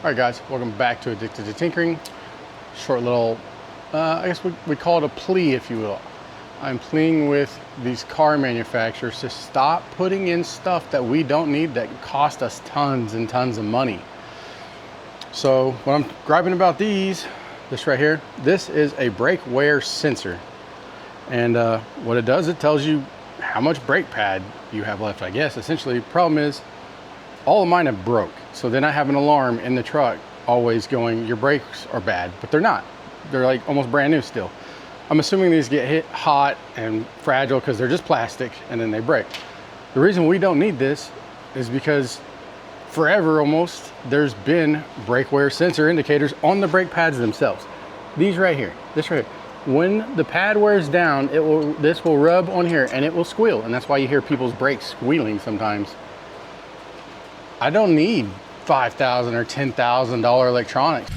Alright guys, welcome back to Addicted to Tinkering. Short little, I guess we call it a plea, if you will. I'm pleading with these car manufacturers to stop putting in stuff that we don't need that cost us tons and tons of money. So what I'm griping about this right here, this is a brake wear sensor. And what it does, it tells you how much brake pad you have left, I guess. Essentially, the problem is all of mine have broke. So then I have an alarm in the truck always going, your brakes are bad, but they're not. They're like almost brand new still. I'm assuming these get hit hot and fragile because they're just plastic and then they break. The reason we don't need this is because forever almost, there's been brake wear sensor indicators on the brake pads themselves. These right here, this right here. When the pad wears down, this will rub on here and it will squeal. And that's why you hear people's brakes squealing sometimes. I don't need $5,000 or $10,000 electronics.